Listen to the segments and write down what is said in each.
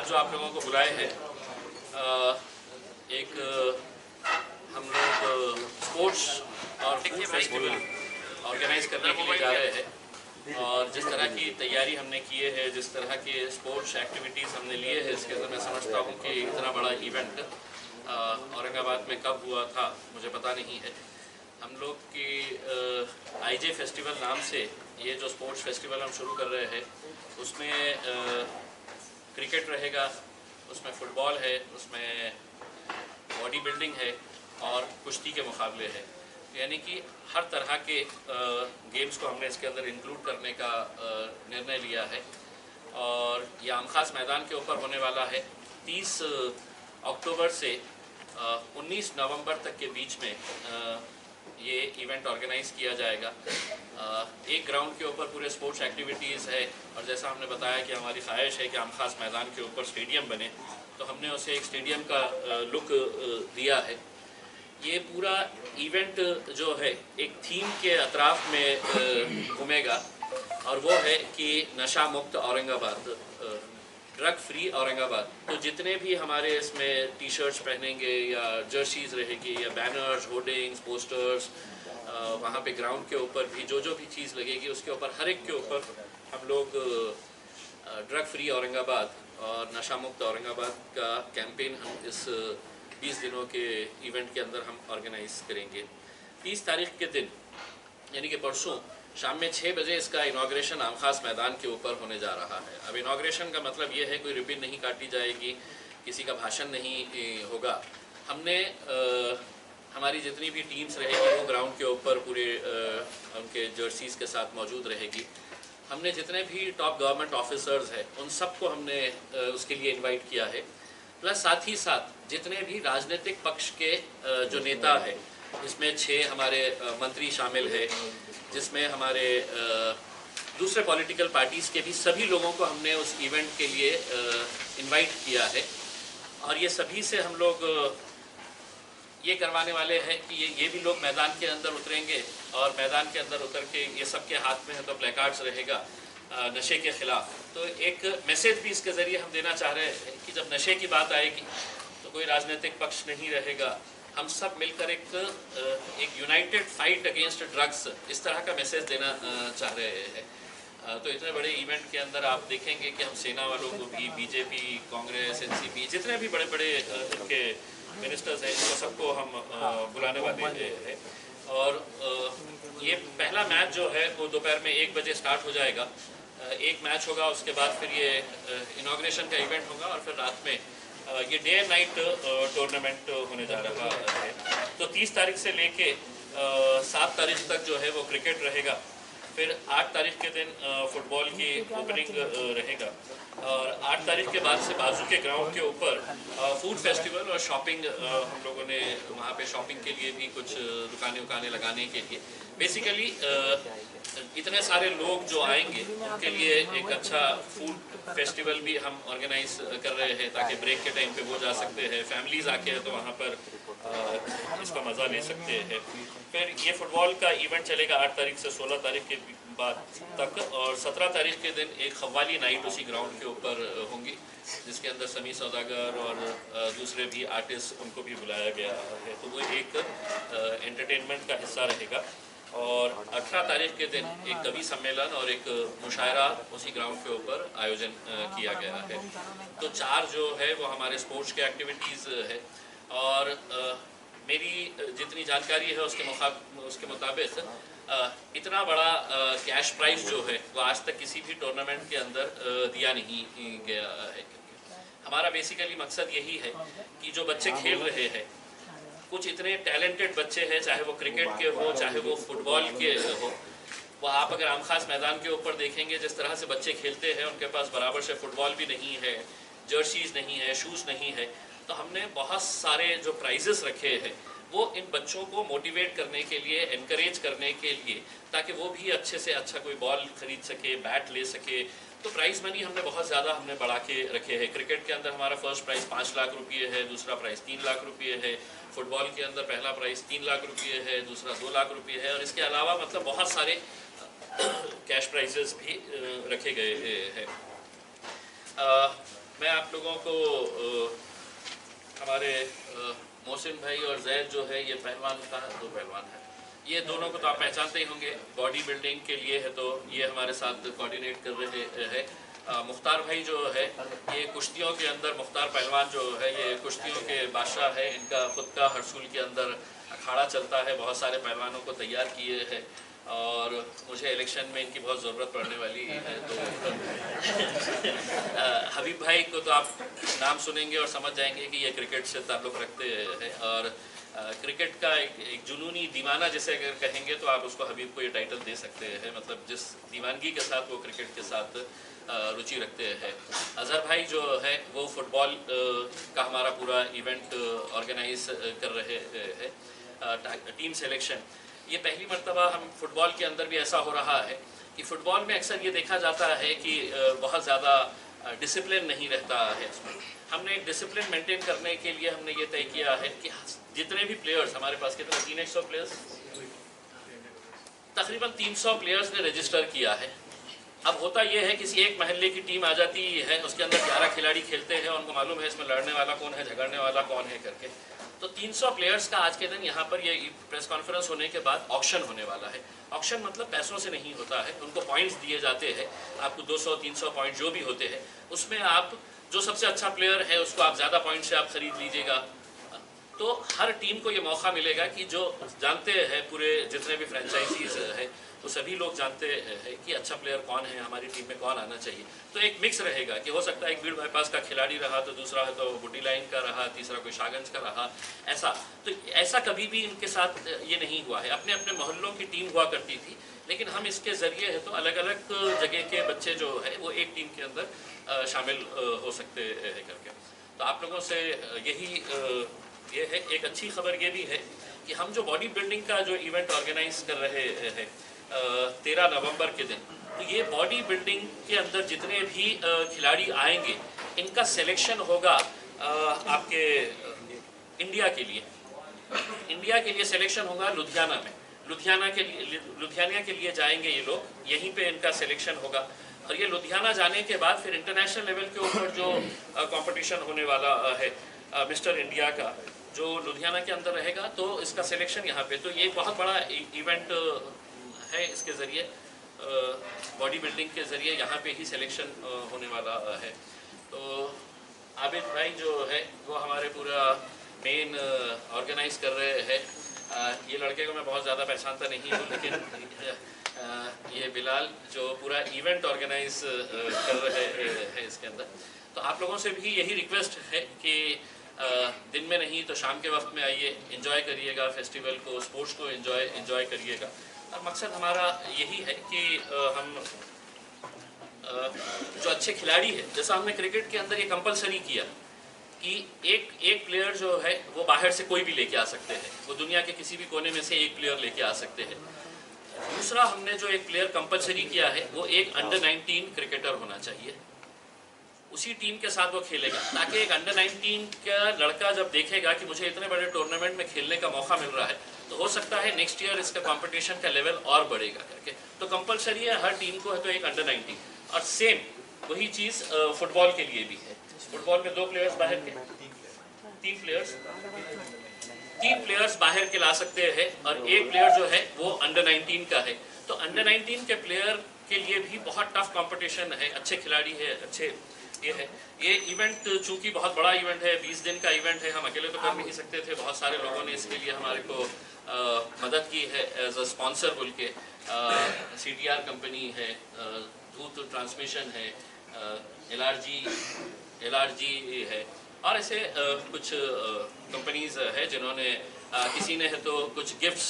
जो आप लोगों को बुलाए हैं एक हम लोग स्पोर्ट्स और फूड फेस्टिवल ऑर्गेनाइज करने के लिए जा रहे हैं और जिस तरह की तैयारी हमने किए है, जिस तरह के स्पोर्ट्स एक्टिविटीज़ हमने लिए हैं, इसके अंदर मैं समझता हूँ कि इतना बड़ा इवेंट औरंगाबाद में कब हुआ था मुझे पता नहीं है। हम लोग की आईजे फेस्टिवल नाम से ये जो स्पोर्ट्स फेस्टिवल हम शुरू कर रहे हैं उसमें क्रिकेट रहेगा, उसमें फ़ुटबॉल है, उसमें बॉडी बिल्डिंग है और कुश्ती के मुकाबले है। यानी कि हर तरह के गेम्स को हमने इसके अंदर इंक्लूड करने का निर्णय लिया है और ये आमखास मैदान के ऊपर होने वाला है। 30 अक्टूबर से 19 नवंबर तक के बीच में ये इवेंट ऑर्गेनाइज़ किया जाएगा। एक ग्राउंड के ऊपर पूरे स्पोर्ट्स एक्टिविटीज़ है और जैसा हमने बताया कि हमारी ख्वाहिश है कि आमखास मैदान के ऊपर स्टेडियम बने, तो हमने उसे एक स्टेडियम का लुक दिया है। ये पूरा इवेंट जो है एक थीम के अतराफ में घूमेगा और वो है कि नशा मुक्त औरंगाबाद, ड्रग फ्री औरंगाबाद। तो जितने भी हमारे इसमें टी शर्ट्स पहनेंगे या जर्सीज रहेगी या बैनर्स, होर्डिंग्स, पोस्टर्स, वहाँ पे ग्राउंड के ऊपर भी जो भी चीज़ लगेगी उसके ऊपर हर एक के ऊपर हम लोग ड्रग फ्री औरंगाबाद और नशा मुक्त औरंगाबाद का कैंपेन हम इस 20 दिनों के इवेंट के अंदर हम ऑर्गेनाइज करेंगे। 30 तारीख के दिन यानी कि परसों शाम में 6 बजे इसका इनाग्रेशन आमखास मैदान के ऊपर होने जा रहा है। अब इनाग्रेशन का मतलब ये है कोई रिबन नहीं काटी जाएगी, किसी का भाषण नहीं होगा। हमने हमारी जितनी भी टीम्स रहेगी वो ग्राउंड के ऊपर पूरे उनके जर्सीज़ के साथ मौजूद रहेगी। हमने जितने भी टॉप गवर्नमेंट ऑफिसर्स हैं उन सबको हमने उसके लिए इनवाइट किया है। प्लस साथ ही साथ जितने भी राजनीतिक पक्ष के जो नेता है, इसमें 6 हमारे मंत्री शामिल है, जिसमें हमारे दूसरे पॉलिटिकल पार्टीज़ के भी सभी लोगों को हमने उस इवेंट के लिए इनवाइट किया है। और ये सभी से हम लोग ये करवाने वाले हैं कि ये भी लोग मैदान के अंदर उतरेंगे और मैदान के अंदर उतर के ये सबके हाथ में है तो प्लेकार्ड्स रहेगा नशे के ख़िलाफ़। तो एक मैसेज भी इसके ज़रिए हम देना चाह रहे हैं कि जब नशे की बात आएगी तो कोई राजनीतिक पक्ष नहीं रहेगा, हम सब मिलकर एक यूनाइटेड फाइट अगेंस्ट ड्रग्स, इस तरह का मैसेज देना चाह रहे हैं। तो इतने बड़े इवेंट के अंदर आप देखेंगे कि हम सेना वालों को भी, बीजेपी, कांग्रेस, एनसीपी, जितने भी बड़े बड़े इनके मिनिस्टर्स हैं इनको सबको हम बुलाने वाले हैं। और ये पहला मैच जो है वो दोपहर में 1 बजे स्टार्ट हो जाएगा। एक मैच होगा, उसके बाद फिर ये इनाग्रेशन का इवेंट होगा और फिर रात में ये डे एंड नाइट टूर्नामेंट होने जा रहा है। तो 30 तारीख से लेके 7 तारीख तक जो है वो क्रिकेट रहेगा। फिर 8 तारीख के दिन फुटबॉल की ओपनिंग रहेगा और 8 तारीख के बाद से बाजू के ग्राउंड के ऊपर फूड फेस्टिवल और शॉपिंग, हम लोगों ने वहाँ पे शॉपिंग के लिए भी कुछ दुकानें लगाने के लिए, बेसिकली इतने सारे लोग जो आएंगे उनके लिए एक अच्छा फूड फेस्टिवल भी हम ऑर्गेनाइज कर रहे हैं ताकि ब्रेक के टाइम पे वो जा सकते हैं, फैमिलीज़ आके हैं तो वहाँ पर इसका मज़ा ले सकते हैं। फिर ये फुटबॉल का इवेंट चलेगा 8 तारीख से 16 तारीख के बाद तक और 17 तारीख के दिन एक खव्वाली नाइट उसी ग्राउंड के ऊपर होंगी जिसके अंदर समी सौदागर और दूसरे भी आर्टिस्ट उनको भी बुलाया गया है। तो वो एक एंटरटेनमेंट का हिस्सा रहेगा। और 18 तारीख के दिन एक कवि सम्मेलन और एक मुशायरा उसी ग्राउंड के ऊपर आयोजन किया गया है। तो 4 जो है वो हमारे स्पोर्ट्स के एक्टिविटीज़ है और मेरी जितनी जानकारी है उसके मुताबिक इतना बड़ा कैश प्राइज़ जो है वो आज तक किसी भी टूर्नामेंट के अंदर दिया नहीं गया है। हमारा बेसिकली मकसद यही है कि जो बच्चे खेल रहे हैं, कुछ इतने टैलेंटेड बच्चे हैं, चाहे वो क्रिकेट के हो चाहे वो फुटबॉल के हो, वो आप अगर आमखास मैदान के ऊपर देखेंगे जिस तरह से बच्चे खेलते हैं, उनके पास बराबर से फुटबॉल भी नहीं है, जर्सीज नहीं है, शूज़ नहीं है। तो हमने बहुत सारे जो प्राइजेस रखे हैं वो इन बच्चों को मोटिवेट करने के लिए, एनकरेज करने के लिए, ताकि वो भी अच्छे से अच्छा कोई बॉल खरीद सके, बैट ले सके। तो प्राइज़ मनी हमने बहुत ज़्यादा बढ़ा के रखे हैं। क्रिकेट के अंदर हमारा फर्स्ट प्राइज़ 5 लाख रुपये है, दूसरा प्राइज़ 3 लाख रुपये है। फुटबॉल के अंदर पहला प्राइज़ 3 लाख रुपये है, दूसरा 2 लाख रुपये है और इसके अलावा बहुत सारे कैश प्राइजेस भी रखे गए हैं। मैं आप लोगों को हमारे मोहसिन भाई और जैद जो है ये पहलवान का 2 पहलवान है, ये दोनों को तो आप पहचानते ही होंगे। बॉडी बिल्डिंग के लिए है तो ये हमारे साथ कोऑर्डिनेट कर रहे हैं। मुख्तार भाई जो है ये कुश्तियों के अंदर, मुख्तार पहलवान जो है ये कुश्तियों के बादशाह है। इनका खुद का हरसूल के अंदर अखाड़ा चलता है, बहुत सारे पहलवानों को तैयार किए हैं और मुझे इलेक्शन में इनकी बहुत ज़रूरत पड़ने वाली है। तो हबीब भाई को तो आप नाम सुनेंगे और समझ जाएंगे कि ये क्रिकेट से ताल्लुक़ रखते हैं और क्रिकेट का एक जुनूनी दीवाना जिसे अगर कहेंगे तो आप उसको हबीब को ये टाइटल दे सकते हैं। मतलब जिस दीवानगी के साथ वो क्रिकेट के साथ रुचि रखते हैं। अज़हर भाई जो है वो फुटबॉल का हमारा पूरा इवेंट ऑर्गेनाइज कर रहे हैं। टीम सिलेक्शन ये पहली मर्तबा हम फुटबॉल के अंदर भी ऐसा हो रहा है कि फ़ुटबॉल में अक्सर ये देखा जाता है कि बहुत ज़्यादा डिसिप्लिन नहीं रहता है इसमें। हमने एक डिसिप्लिन मेंटेन करने के लिए हमने ये तय किया है कि जितने भी प्लेयर्स हमारे पास, कितने 300 प्लेयर्स, तकरीबन 300 प्लेयर्स ने रजिस्टर किया है। अब होता यह है किसी एक महल्ले की टीम आ जाती है, उसके अंदर 11 खिलाड़ी खेलते हैं, उनको मालूम है इसमें लड़ने वाला कौन है, झगड़ने वाला कौन है करके। तो 300 प्लेयर्स का आज के दिन यहाँ पर ये प्रेस कॉन्फ्रेंस होने के बाद ऑक्शन होने वाला है। ऑक्शन मतलब पैसों से नहीं होता है, उनको पॉइंट्स दिए जाते हैं, आपको 200-300 पॉइंट जो भी होते हैं उसमें आप जो सबसे अच्छा प्लेयर है उसको आप ज़्यादा पॉइंट से आप ख़रीद लीजिएगा। तो हर टीम को ये मौका मिलेगा कि जो जानते हैं, पूरे जितने भी फ्रेंचाइजीज है तो सभी लोग जानते हैं कि अच्छा प्लेयर कौन है, हमारी टीम में कौन आना चाहिए। तो एक मिक्स रहेगा कि हो सकता है एक बीड़ बाईपास का खिलाड़ी रहा तो दूसरा है तो बुटी लाइन का रहा, तीसरा कोई शाहगंज का रहा, ऐसा। तो ऐसा कभी भी इनके साथ ये नहीं हुआ है। अपने अपने मोहल्लों की टीम हुआ करती थी, लेकिन हम इसके ज़रिए है तो अलग अलग जगह के बच्चे जो है वो एक टीम के अंदर शामिल हो सकते हैं करके। तो आप लोगों से यही ये है। एक अच्छी खबर ये भी है कि हम जो बॉडी बिल्डिंग का जो इवेंट ऑर्गेनाइज कर रहे हैं 13 नवंबर के दिन, तो ये बॉडी बिल्डिंग के अंदर जितने भी खिलाड़ी आएंगे इनका सिलेक्शन होगा आपके इंडिया के लिए। इंडिया के लिए सिलेक्शन होगा लुधियाना में। लुधियाना के लिए जाएंगे ये लोग, यहीं पे इनका सिलेक्शन होगा और ये लुधियाना जाने के बाद फिर इंटरनेशनल लेवल के ऊपर जो कंपटीशन होने वाला है मिस्टर इंडिया का, जो लुधियाना के अंदर रहेगा, तो इसका सिलेक्शन यहाँ पे। तो ये बहुत बड़ा इवेंट है, इसके ज़रिए बॉडी बिल्डिंग के ज़रिए यहाँ पे ही सिलेक्शन होने वाला है। तो आबिद भाई जो है वो हमारे पूरा मेन ऑर्गेनाइज कर रहे हैं। ये लड़के को मैं बहुत ज़्यादा पहचानता नहीं हूँ, लेकिन ये बिलाल जो पूरा इवेंट ऑर्गेनाइज कर रहे हैं इसके अंदर। तो आप लोगों से भी यही रिक्वेस्ट है कि दिन में नहीं तो शाम के वक्त में आइए, एंजॉय करिएगा फेस्टिवल को, स्पोर्ट्स को एंजॉय करिएगा। और मकसद हमारा यही है कि हम जो अच्छे खिलाड़ी है, जैसा हमने क्रिकेट के अंदर ये कंपलसरी किया कि एक प्लेयर जो है वो बाहर से कोई भी लेके आ सकते हैं, वो दुनिया के किसी भी कोने में से एक प्लेयर लेके आ सकते हैं। दूसरा, हमने जो एक प्लेयर कंपलसरी किया है वो एक अंडर 19 क्रिकेटर होना चाहिए, उसी टीम के साथ वो खेलेगा, ताकि एक अंडर 19 का लड़का जब देखेगा कि मुझे इतने बड़े टूर्नामेंट में खेलने का मौका मिल रहा है तो हो सकता है नेक्स्ट ईयर इसका कंपटीशन का लेवल और बढ़ेगा करके। तो कंपलसरी है हर टीम को है तो एक अंडर 19। और सेम वही चीज़ फुटबॉल के लिए भी है। फुटबॉल में 2 प्लेयर्स बाहर के, 3 प्लेयर्स बाहर के ला सकते हैं और एक प्लेयर जो है वो अंडर 19 का है। तो अंडर 19 के प्लेयर के लिए भी बहुत टफ कंपटीशन है, अच्छे खिलाड़ी है, अच्छे ये है। ये इवेंट चूंकि बहुत बड़ा इवेंट है, 20 दिन का इवेंट है, हम अकेले तो कर नहीं सकते थे, बहुत सारे लोगों ने इसके लिए हमारे को मदद की है एज अ स्पॉन्सर बोल के। CTR कंपनी है, धूत ट्रांसमिशन है, LRG है और ऐसे कुछ कंपनीज है जिन्होंने किसी ने है तो कुछ गिफ्ट्स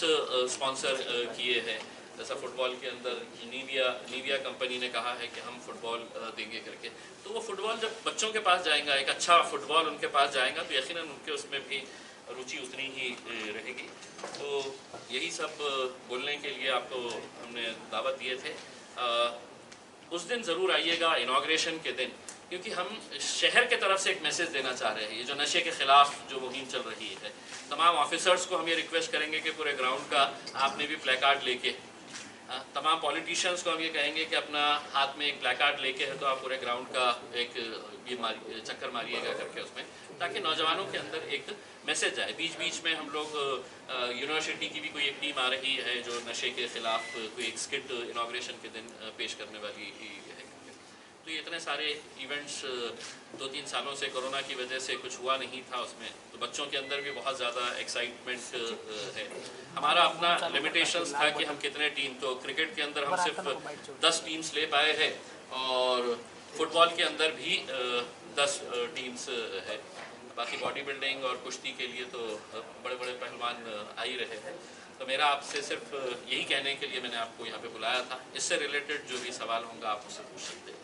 स्पॉन्सर किए हैं। जैसा फुटबॉल के अंदर नीविया कंपनी ने कहा है कि हम फुटबॉल देंगे करके। तो वो फुटबॉल जब बच्चों के पास जाएगा, एक अच्छा फुटबॉल उनके पास जाएगा तो यकीनन उनके उसमें भी रुचि उतनी ही रहेगी। तो यही सब बोलने के लिए आपको हमने दावत दिए थे। उस दिन ज़रूर आइएगा इनॉग्रेशन के दिन, क्योंकि हम शहर के तरफ से एक मैसेज देना चाह रहे हैं। ये जो नशे के ख़िलाफ़ जो मुहिम चल रही है, तमाम ऑफिसर्स को हम ये रिक्वेस्ट करेंगे कि पूरे ग्राउंड का आपने भी प्लेकार्ड लेके तमाम पॉलिटिशियंस को हम ये कहेंगे कि अपना हाथ में एक प्लेकार्ड लेके है तो आप पूरे ग्राउंड का एक ये चक्कर मारिएगा करके उसमें, ताकि नौजवानों के अंदर एक मैसेज जाए। बीच बीच में हम लोग यूनिवर्सिटी की भी कोई एक टीम आ रही है जो नशे के खिलाफ कोई एक स्किट इनाग्रेशन के दिन पेश करने वाली है। तो ये इतने सारे इवेंट्स 2-3 सालों से कोरोना की वजह से कुछ हुआ नहीं था उसमें, तो बच्चों के अंदर भी बहुत ज़्यादा एक्साइटमेंट है। हमारा अपना लिमिटेशंस था कि हम कितने टीम, तो क्रिकेट के अंदर हम सिर्फ 10 टीम्स ले पाए हैं और फुटबॉल के अंदर भी 10 टीम्स है। बाकी बॉडी बिल्डिंग और कुश्ती के लिए तो बड़े बड़े पहलवान आ ही रहे हैं। तो मेरा आपसे सिर्फ यही कहने के लिए मैंने आपको यहाँ पे बुलाया था। इससे रिलेटेड जो भी सवाल होंगे आप उससे पूछ सकते हैं।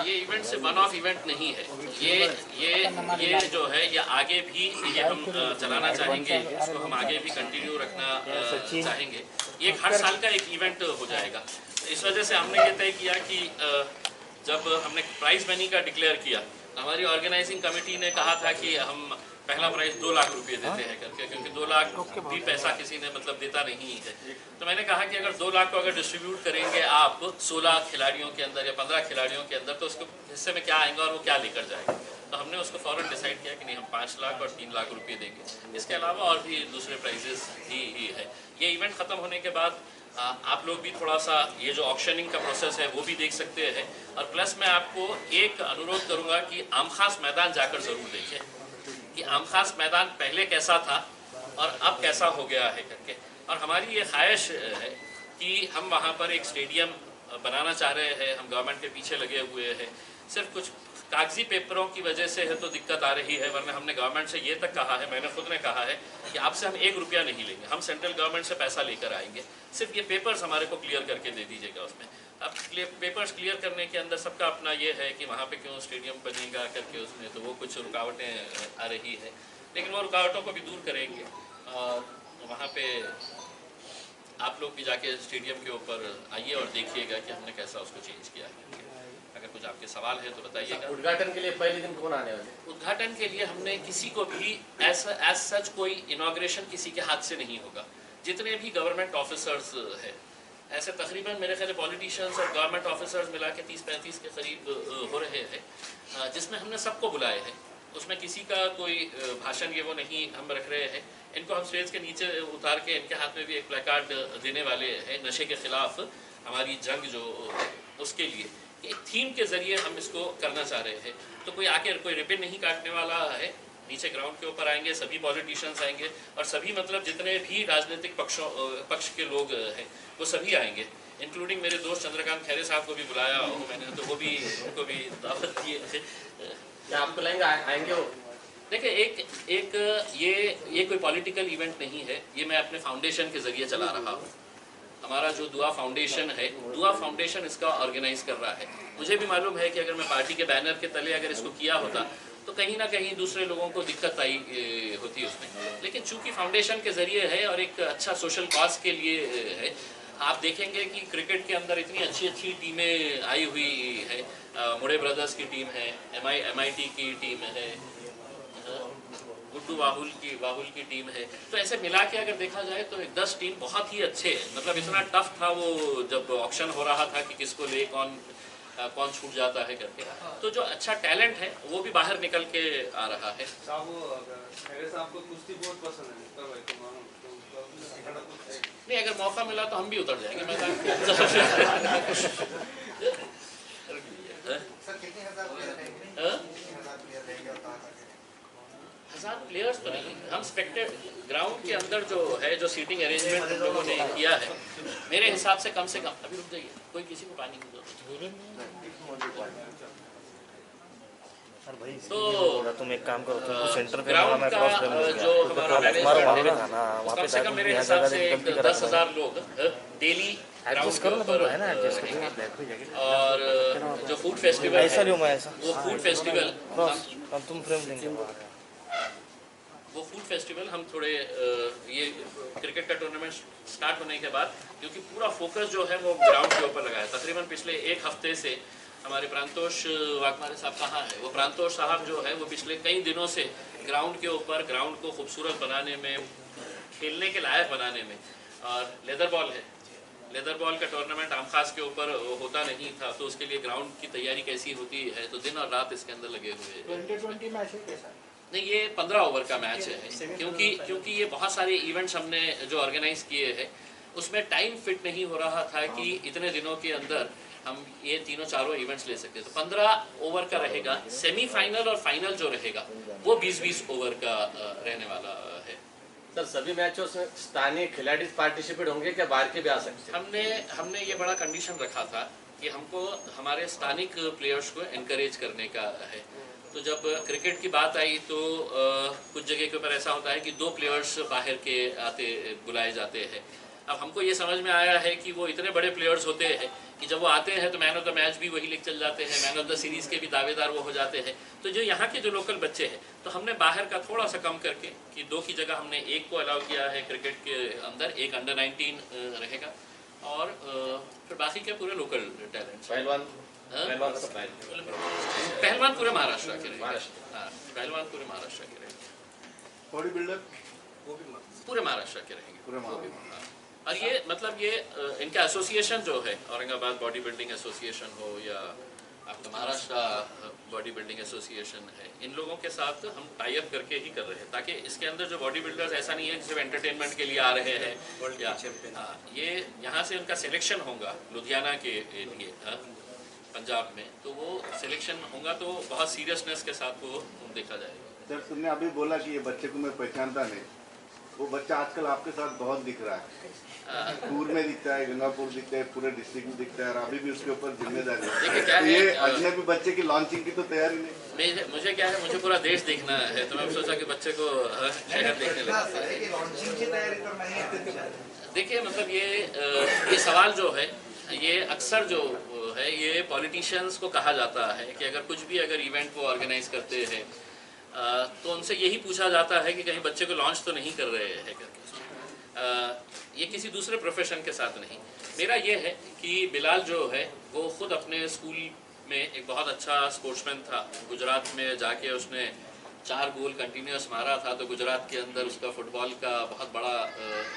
ये इवेंट से वन ऑफ इवेंट नहीं है, ये जो है ये आगे भी ये हम चलाना चाहेंगे, इसको हम आगे भी कंटिन्यू रखना चाहेंगे। ये हर साल का एक इवेंट हो जाएगा। इस वजह से हमने ये तय किया कि जब हमने प्राइज मनी का डिक्लेयर किया, हमारी ऑर्गेनाइजिंग कमेटी ने कहा था कि हम पहला प्राइज 2 लाख रुपए देते हैं करके, क्योंकि 2 लाख भी पैसा किसी ने मतलब देता नहीं है। तो मैंने कहा कि अगर 2 लाख को अगर डिस्ट्रीब्यूट करेंगे आप 16 खिलाड़ियों के अंदर या 15 खिलाड़ियों के अंदर, तो उसको हिस्से में क्या आएगा और वो क्या लेकर जाएगा। तो हमने उसको फ़ौरन डिसाइड किया कि नहीं, हम 5 लाख और 3 लाख रुपये देंगे। इसके अलावा और भी दूसरे प्राइजेस ही है। ये इवेंट ख़त्म होने के बाद आप लोग भी थोड़ा सा ये जो ऑक्शनिंग का प्रोसेस है वो भी देख सकते हैं। और प्लस मैं आपको एक अनुरोध करूँगा कि आमखास मैदान जाकर ज़रूर देखें कि आमखास मैदान पहले कैसा था और अब कैसा हो गया है करके। और हमारी ये ख्वाहिश है कि हम वहाँ पर एक स्टेडियम बनाना चाह रहे हैं। हम गवर्नमेंट के पीछे लगे हुए हैं, सिर्फ कुछ कागजी पेपरों की वजह से है तो दिक्कत आ रही है, वरना हमने गवर्नमेंट से ये तक कहा है, मैंने खुद ने कहा है कि आपसे हम 1 रुपया नहीं लेंगे, हम सेंट्रल गवर्नमेंट से पैसा लेकर आएंगे, सिर्फ ये पेपर्स हमारे को क्लियर करके दे दीजिएगा उसमें। अब पेपर्स क्लियर करने के अंदर सबका अपना ये है कि वहाँ पे क्यों स्टेडियम बनेगा करके उसमें, तो वो कुछ रुकावटें आ रही है, लेकिन वो रुकावटों को भी दूर करेंगे। और वहाँ पे आप लोग भी जाके स्टेडियम के ऊपर आइए और देखिएगा कि हमने कैसा उसको चेंज किया है। अगर कुछ आपके सवाल है तो बताइएगा। उद्घाटन के लिए पहले दिन कौन आने वाले? उद्घाटन के लिए हमने किसी को भी एज सच कोई इनॉग्रेशन किसी के हाथ से नहीं होगा। जितने भी गवर्नमेंट ऑफिसर्स है, ऐसे तकरीबन मेरे ख्याल पॉलिटिशियंस और गवर्नमेंट ऑफिसर्स मिला के 30-35 के करीब हो रहे हैं, जिसमें हमने सबको बुलाए हैं। उसमें किसी का कोई भाषण ये वो नहीं हम रख रहे हैं। इनको हम स्टेज के नीचे उतार के इनके हाथ में भी एक प्लेकार्ड देने वाले हैं, नशे के खिलाफ हमारी जंग जो उसके लिए एक थीम के जरिए हम इसको करना चाह रहे हैं। तो कोई आके कोई रिबन नहीं काटने वाला है, नीचे ग्राउंड के ऊपर आएंगे, सभी पॉलिटिशियंस आएंगे और सभी मतलब जितने भी राजनीतिक पक्ष के लोग हैं वो सभी आएंगे, इंक्लूडिंग मेरे दोस्त चंद्रकांत खैरे साहब को भी बुलाया हो मैंने, तो वो भी उनको भी दावत दी है। क्या आपको लगेंगे आएंगे वो? देखिए ये कोई पॉलिटिकल इवेंट नहीं है, ये मैं अपने फाउंडेशन के जरिए चला रहा हूँ। हमारा जो दुआ फाउंडेशन है, दुआ फाउंडेशन इसका ऑर्गेनाइज कर रहा है। मुझे भी मालूम है कि अगर मैं पार्टी के बैनर के तले अगर इसको किया होता तो कहीं ना कहीं दूसरे लोगों को दिक्कत आई होती उसमें, लेकिन चूंकि फाउंडेशन के जरिए है और एक अच्छा सोशल कॉज के लिए है। आप देखेंगे कि क्रिकेट के अंदर इतनी अच्छी अच्छी टीमें आई हुई है। मुड़े ब्रदर्स की टीम है, MIT की टीम है, गुड्डू वाहुल की टीम है। तो ऐसे मिला के अगर देखा जाए तो 10 टीम बहुत ही अच्छे हैं। मतलब इतना टफ था वो जब ऑक्शन हो रहा था कि किसको ले कौन छूट जाता है करके। तो जो अच्छा टैलेंट है वो भी बाहर निकल के आ रहा है। साहब को कुश्ती बहुत पसंद है, नहीं अगर मौका मिला तो हम भी उतर जाएंगे मैदान में। हजार प्लेयर्स तो नहीं, हम स्पेक्टेड ग्राउंड के अंदर जो है, जो सीटिंग अरेंजमेंट हम लोगों ने किया है, मेरे हिसाब से कम अभी रुक जाइए, कोई किसी को पानी की तो तुम एक काम करो, तुम सेंटर पे ग्राउंड का जो हमारा मैनेजमेंट है, कम से कम मेरे हिसाब से 10,000 लोग डेली ग्राउंड के ऊपर रहेंगे। और जो फूड फेस्टिवल है, वो फूड फेस्टिवल तुम फ्रेम लेंगे, वो फूड फेस्टिवल हम थोड़े ये क्रिकेट का टूर्नामेंट स्टार्ट होने के बाद, क्योंकि पूरा फोकस जो है वो ग्राउंड के ऊपर लगा है। तकरीबन पिछले 1 हफ्ते से हमारे प्रांतोष वाघमारे साहब कहाँ है, वो प्रांतोष साहब जो है वो पिछले कई दिनों से ग्राउंड के ऊपर ग्राउंड को खूबसूरत बनाने में खेलने के लायक बनाने में। और लेदर बॉल है, लेदर बॉल का टूर्नामेंट आमखास के ऊपर होता नहीं था, तो उसके लिए ग्राउंड की तैयारी कैसी होती है, तो दिन और रात इसके अंदर लगे हुए हैं। 2020 मैच है कैसा? नहीं, ये 15 ओवर का मैच है, क्योंकि ये बहुत सारे इवेंट्स हमने जो ऑर्गेनाइज किए हैं उसमें टाइम फिट नहीं हो रहा था कि इतने दिनों के अंदर हम ये तीनों चारों इवेंट्स ले सकते। तो 15 ओवर का रहेगा, सेमीफाइनल और फाइनल जो रहेगा वो 20-20 ओवर का रहने वाला है। सर सभी मैचों में स्थानीय खिलाड़ी पार्टिसिपेट होंगे क्या बाहर के भी आ सकते हैं? हमने ये बड़ा कंडीशन रखा था कि हमको हमारे स्थानिक प्लेयर्स को एनकरेज करने का है। तो जब क्रिकेट की बात आई तो कुछ जगह के ऊपर ऐसा होता है कि 2 प्लेयर्स बाहर के बुलाए जाते हैं। अब हमको ये समझ में आया है कि वो इतने बड़े प्लेयर्स होते हैं कि जब वो आते हैं तो मैन ऑफ द मैच भी वही लिख चल जाते हैं, मैन ऑफ द सीरीज़ के भी दावेदार वो हो जाते हैं। तो जो यहाँ के जो लोकल बच्चे हैं तो हमने बाहर का थोड़ा सा कम करके कि 2 की जगह हमने 1 को अलाउ किया है क्रिकेट के अंदर, 1 अंडर 19 रहेगा और फिर बाकी के पूरे लोकल टैलेंट्स। पहलवान पूरे महाराष्ट्र के रहेंगे। हाँ, पहलवान पूरे महाराष्ट्र के रहेंगे। बॉडी बिल्डर पूरे महाराष्ट्र के रहेंगे। पूरे महाराष्ट्र। हाँ। और ये मतलब ये इनका एसोसिएशन जो है, औरंगाबाद बॉडी बिल्डिंग एसोसिएशन हो या आपका महाराष्ट्र बॉडी बिल्डिंग एसोसिएशन है, इन लोगों के साथ हम टाई अप करके ही कर रहे हैं ताकि इसके अंदर जो बॉडी बिल्डर्स ऐसा नहीं है कि सिर्फ एंटरटेनमेंट के लिए आ रहे हैं या हाँ, ये यहाँ से उनका सिलेक्शन होगा लुधियाना के लिए पंजाब में, तो वो सिलेक्शन होगा तो बहुत सीरियसनेस के साथ वो देखा जाएगा। सर तुमने अभी बोला कि ये बच्चे को मैं पहचानता नहीं, वो बच्चा आजकल आपके साथ बहुत दिख रहा है, टूर में दिखता है, गंगापुर दिखता है, पूरे डिस्ट्रिक्ट में दिखता है और अभी भी उसके ऊपर जिम्मेदारी है। तो ये अजनबी बच्चे की लॉन्चिंग की तो तैयारी नहीं? मुझे क्या है, मुझे पूरा देश देखना है, तो मैं सोचा कि बच्चे को शहर देखने लगा। देखिए मतलब ये सवाल जो है ये अक्सर जो है ये पॉलिटिशियंस को कहा जाता है कि अगर कुछ भी अगर इवेंट वो ऑर्गेनाइज करते हैं तो उनसे यही पूछा जाता है कि कहीं बच्चे को लॉन्च तो नहीं कर रहे हैं करके। ये किसी दूसरे प्रोफेशन के साथ नहीं। मेरा ये है कि बिलाल जो है वो खुद अपने स्कूल में एक बहुत अच्छा स्पोर्ट्समैन था। गुजरात में जाके उसने 4 गोल कंटिन्यूस मारा था, तो गुजरात के अंदर उसका फुटबॉल का बहुत बड़ा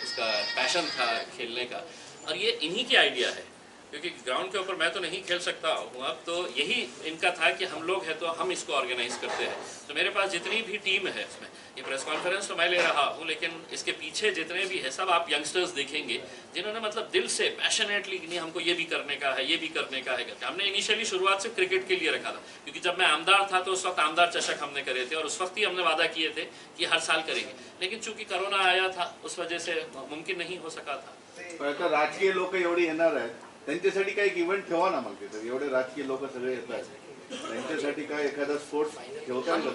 उसका पैशन था खेलने का। और ये इन्हीं की आइडिया है, क्योंकि ग्राउंड के ऊपर मैं तो नहीं खेल सकता हूँ अब, तो यही इनका था कि हम लोग हैं तो हम इसको ऑर्गेनाइज करते हैं। तो मेरे पास जितनी भी टीम है इसमें, ये प्रेस कॉन्फ्रेंस तो मैं ले रहा हूँ, लेकिन इसके पीछे जितने भी है सब आप यंगस्टर्स देखेंगे जिन्होंने मतलब दिल से पैशनेटली नहीं हमको ये भी करने का है, ये भी करने का है करके। हमने इनिशियली शुरुआत से क्रिकेट के लिए रखा था, क्योंकि जब मैं आमदार था तो उस वक्त आमदार चषक हमने करे थे और उस वक्त ही हमने वादा किए थे कि हर साल करेंगे, लेकिन चूंकि कोरोना आया था उस वजह से मुमकिन नहीं हो सका था। राजकीय लोक एवढी येणार आहेत, त्यांच्यासाठी काही इव्हेंट ठेवा ना मग तिथे, एवढे राजकीय लोक सगळे येतात त्यांच्यासाठी काय एखादा स्पोर्ट्स ठेवता का?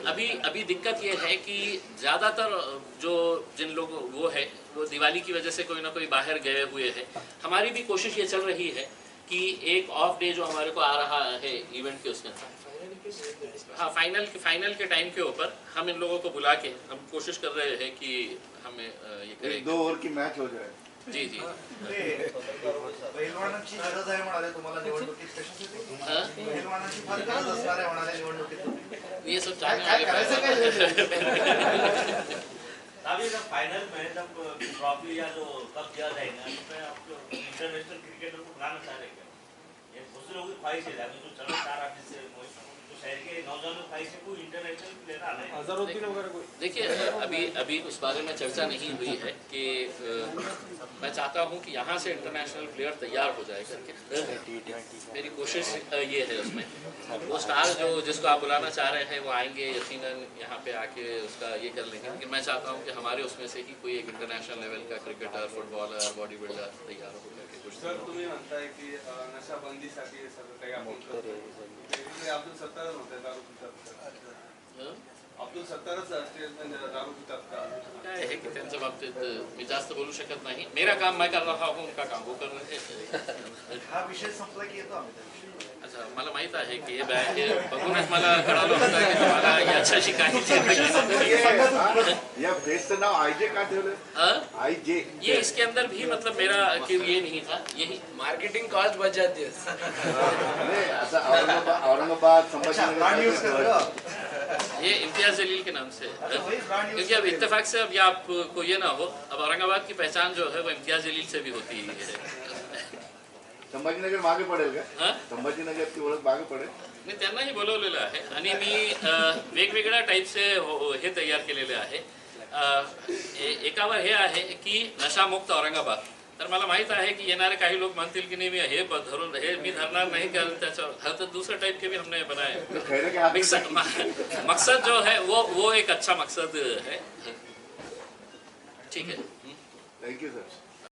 अभी दिक्कत ये है कि ज़्यादातर जो जिन लोग वो है वो दिवाली की वजह से कोई ना कोई बाहर गए हुए हैं। हमारी भी कोशिश ये चल रही है कि एक ऑफ डे जो हमारे को आ रहा है इवेंट के उसमें, हाँ फाइनल के टाइम के ऊपर हम इन लोगों को बुला के हम कोशिश कर रहे हैं कि हमें ये करें 2 ओवर की मैच हो जाए। जी जी। पहिलवानांची गरज आहे म्हणाले तुम्हाला निवडणुकीत, कशासाठी पहिलवानांची फार गरज असणार आहे म्हणाले निवडणुकीत, ये सब चाहने वाले अभी जब फाइनल में जब ट्रॉफी या जो कप दिया जाएगा उसमें आप इंटरनेशनल क्रिकेटर को बुलाना चाह रहे हैं? ये दूसरे लोगों की ख्वाहिश है, अभी जो चलो 4 आदमी से तो शहर के नौजवानों की ख्वाहिश है कोई इंटरनेशनल प्लेयर आना है। देखिए अभी उस बारे में चर्चा नहीं हुई है कि मैं चाहता हूं कि यहाँ से इंटरनेशनल प्लेयर तैयार हो जाए करके। मेरी कोशिश ये है उसमें वो स्टार जो जिसको आप बुलाना चाह रहे हैं वो आएंगे यकीनन यहाँ पे आके उसका ये कर लेंगे, लेकिन मैं चाहता हूँ कि हमारे उसमें से ही कोई एक इंटरनेशनल लेवल का क्रिकेटर, फुटबॉलर, बॉडी बिल्डर तैयार हो करके कुछ। सर तुम्ही म्हणताय की नशाबंदीसाठी हे सगळं काही आपण करतो, अब्दुल सत्तारच होते दारू पितात, अब्दुल सत्तारच स्टेटमेंट दारू पितात का? काय आहे की त्यांच्या बाबतीत मी जास्त बोलू शकत नाही। मेरा काम मैं कर रहा हूँ, उनका काम वो कर रहे हैं। हा विषय संपला की येतो आम्ही त्या विषयी. अच्छा, मला माहित आहे की हे बघूनच मला कळालं होतं की तुम्हाला याच्याशी काही या फेस्टचं नाव आयजे का ठेवलं? आयजे ये इसके अंदर भी मतलब मेरा कि ये नहीं था, यही मार्केटिंग कॉस्ट बच जाती है। औरंगाबाद अच्छा, brand use संभाजीनगर करतो. ये इम्तियाज जलील के नाम से है। अच्छा, वही brand use क्योंकि अब कर रहे हैं। इत्तेफाक से अब ये आपको ये ना हो, अब औरंगाबाद की पहचान जो है वो इम्तियाज जलील से भी होती ही है। संभाजीनगर मागे पडेल का? हां? संभाजीनगरची ओळख मागे पडेल? मी त्यांनाही बोलवलेलं आहे आणि मी वेगवेगळ्या टाईपचे हे तयार केलेले आहे। एकावर हे आहे की नशामुक्त औरंगाबाद। तर मला माहित आहे कि येणारे काही लोग म्हणतील की नहीं मैं हे धरून हे मी धरणार नहीं, कारण त्याचं हर तो दूसरे टाइप के भी हमने बनाए। तो खैरे के हाथ में मकसद जो है वो एक अच्छा मकसद है। ठीक है, थैंक यू सर।